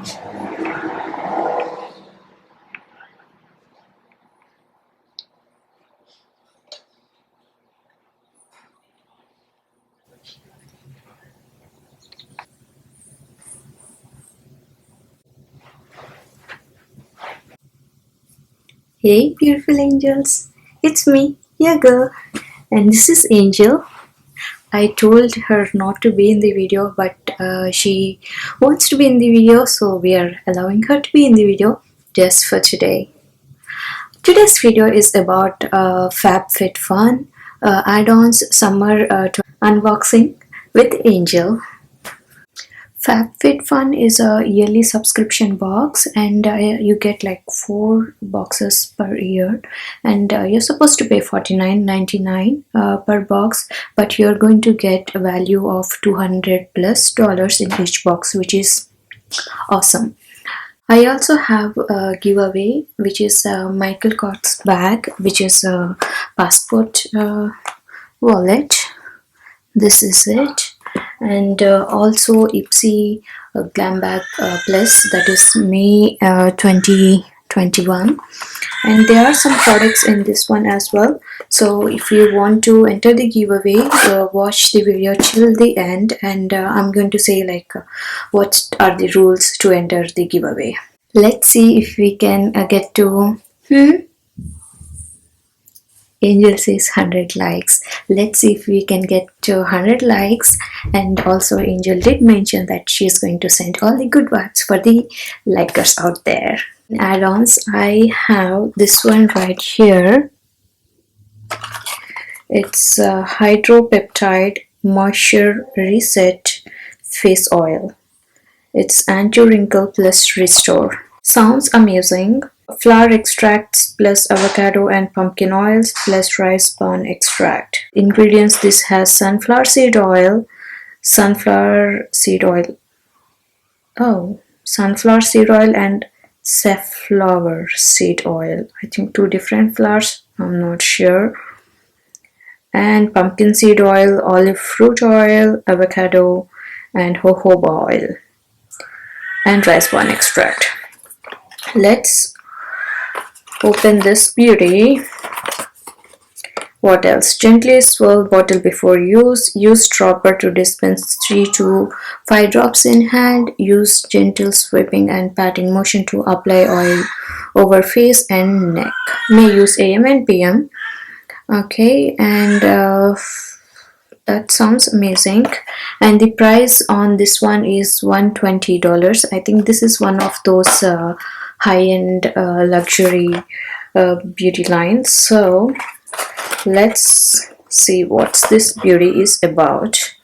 Hey beautiful angels, it's me, your girl, and this is Angel. I told her not to be in the video, but she wants to be in the video, so we are allowing her to be in the video just for today. Today's video is about Fabfitfun Add-ons Summer Unboxing with Angel. Fabfitfun is a yearly subscription box, and you get like 4 boxes per year, and you're supposed to pay $49.99 per box, but you're going to get a value of $200+ in each box, which is awesome. I also have a giveaway, which is Michael Kot's bag, which is a passport wallet. This is it. And also Ipsy Glam bag plus, that is May 2021, and there are some products in this one as well. So if you want to enter the giveaway, watch the video till the end, and I'm going to say like what are the rules to enter the giveaway. Let's see if we can get to Angel says 100 likes. Let's see if we can get to 100 likes. And also Angel did mention that she's going to send all the good vibes for the likers out there. Add-ons, I have this one right here. It's Hydropeptide Moisture Reset Face Oil. It's anti-wrinkle plus restore. Sounds amazing. Flower extracts plus avocado and pumpkin oils plus rice bran extract. Ingredients: this has sunflower seed oil, sunflower seed oil and safflower seed oil. I think 2 different flowers, I'm not sure. And pumpkin seed oil, olive fruit oil, avocado and jojoba oil, and rice bran extract. Let's open this beauty. What else? Gently swirl bottle before use. Use dropper to dispense 3 to 5 drops in hand. Use gentle sweeping and patting motion to apply oil over face and neck. May use AM and PM. Okay, and that sounds amazing. And the price on this one is $120. I think this is one of those high-end luxury beauty lines. So let's see what this beauty is about.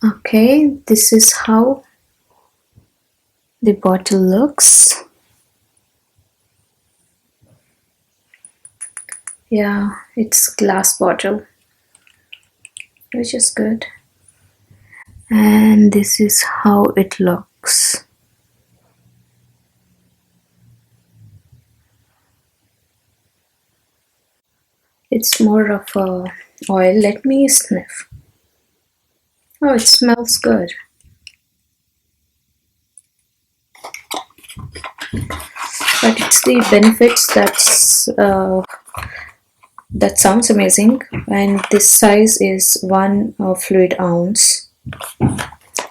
Okay, this is how the bottle looks. Yeah, it's glass bottle, which is good. And this is how it looks. It's more of a oil. Let me sniff. Oh, it smells good. But it's the benefits that sounds amazing. And this size is 1 fluid ounce.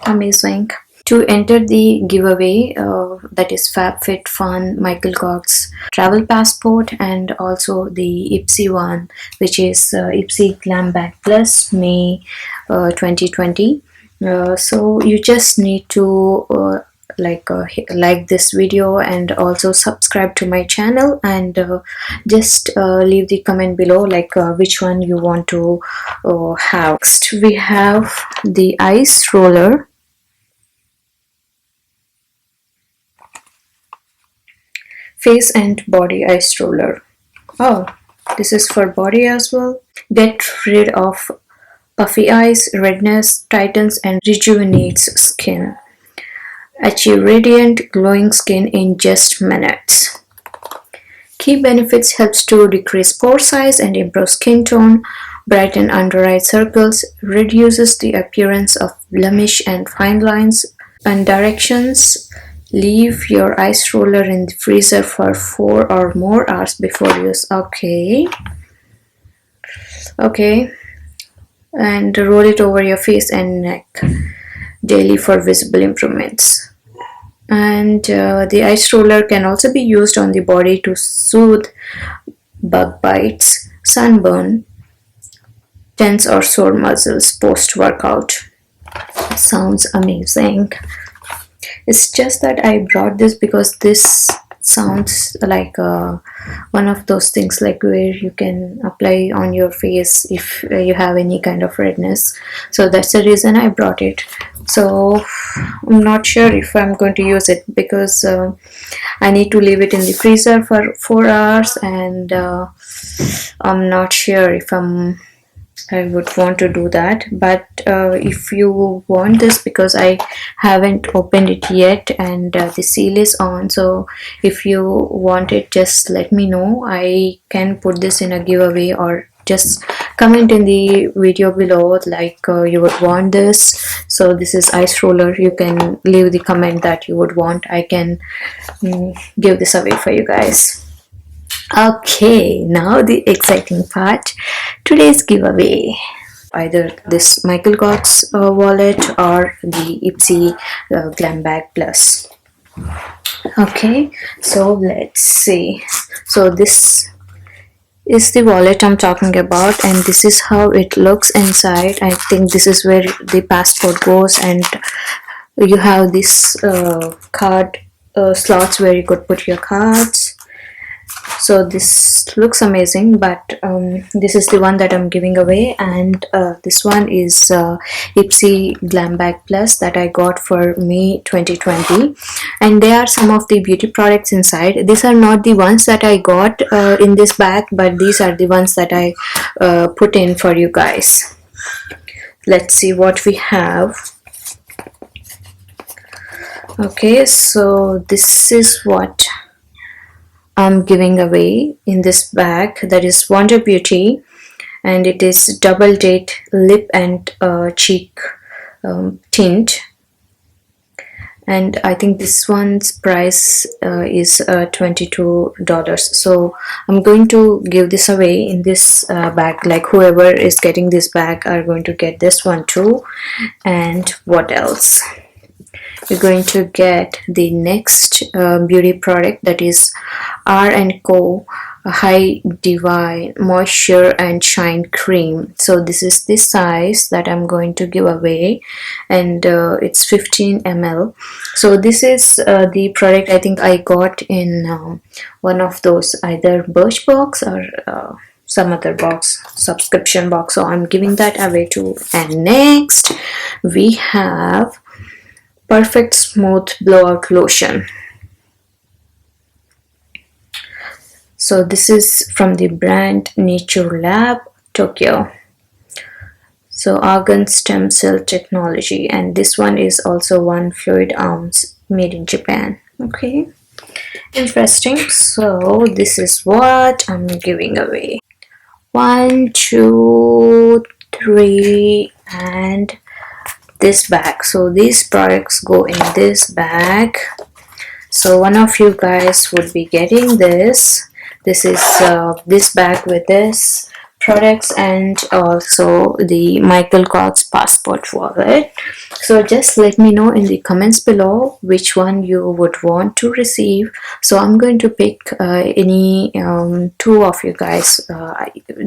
Amazing. To enter the giveaway, that is Fabfitfun Michael Kot's travel passport, and also the Ipsy one, which is Ipsy Glam bag plus May 2020. So you just need to like this video and also subscribe to my channel, and just leave the comment below like which one you want to have. Next we have the ice roller. Face and body ice roller. Oh, this is for body as well. Get rid of puffy eyes, redness, tightens and rejuvenates skin. Achieve radiant, glowing skin in just minutes. Key benefits: helps to decrease pore size and improve skin tone. brighten under eye circles, reduces the appearance of blemish and fine lines. And directions: leave your ice roller in the freezer for 4 or more hours before use. Okay. And roll it over your face and neck daily for visible improvements. And the ice roller can also be used on the body to soothe bug bites, sunburn, tense or sore muscles post-workout. Sounds amazing. It's just that I brought this because this sounds like one of those things like where you can apply on your face if you have any kind of redness. So that's the reason I brought it. So I'm not sure if I'm going to use it because I need to leave it in the freezer for 4 hours, and I'm not sure if I would want to do that. But if you want this, because I haven't opened it yet and the seal is on, so if you want it, just let me know. I can put this in a giveaway, or just comment in the video below like you would want this. So this is ice roller. You can leave the comment that you would want. I can give this away for you guys. Okay, now the exciting part, today's giveaway. Either this Michael Kors wallet or the Ipsy Glam Bag Plus. Okay, so let's see. So this is the wallet I'm talking about, and this is how it looks inside. I think this is where the passport goes, and you have this card slots where you could put your cards. So this looks amazing, but this is the one that I'm giving away, and this one is Ipsy Glam Bag Plus that I got for May 2020, and there are some of the beauty products inside. These are not the ones that I got in this bag, but these are the ones that I put in for you guys. Let's see what we have. Okay, so this is what I'm giving away in this bag. That is Wonder Beauty, and it is double date lip and cheek tint, and I think this one's price is $22. So I'm going to give this away in this bag. Like whoever is getting this bag are going to get this one too. And what else? You're going to get the next beauty product, that is R&Co High Divine Moisture and Shine Cream. So this is the size that I'm going to give away, and it's 15 ml. So this is the product I think I got in one of those either Birchbox or some other box, subscription box. So I'm giving that away too. And next we have Perfect Smooth Blowout Lotion. So this is from the brand Nature Lab Tokyo. So argan stem cell technology, and this one is also 1 fluid ounce, made in Japan. Okay, interesting. So this is what I'm giving away. 1, 2, 3, and this bag. So these products go in this bag. So one of you guys would be getting this. This is this bag with this products, and also the Michael Kors passport wallet. So just let me know in the comments below which one you would want to receive. So I'm going to pick any two of you guys.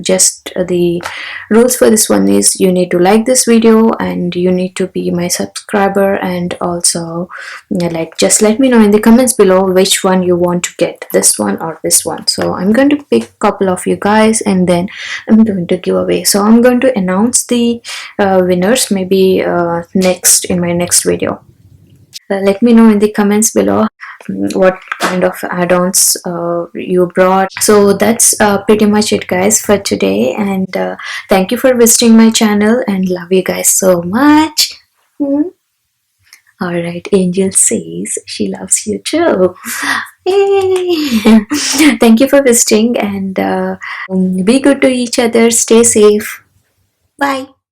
Just the rules for this one is you need to like this video and you need to be my subscriber, and also like just let me know in the comments below which one you want to get, this one or this one. So I'm going to pick a couple of you guys and then I'm going to give away. So I'm going to announce the winners maybe next in my next video. Let me know in the comments below what kind of add-ons you brought. So that's pretty much it guys for today, and thank you for visiting my channel and love you guys so much. Alright, Angel says she loves you too. Yay! Thank you for visiting, and be good to each other. Stay safe. Bye.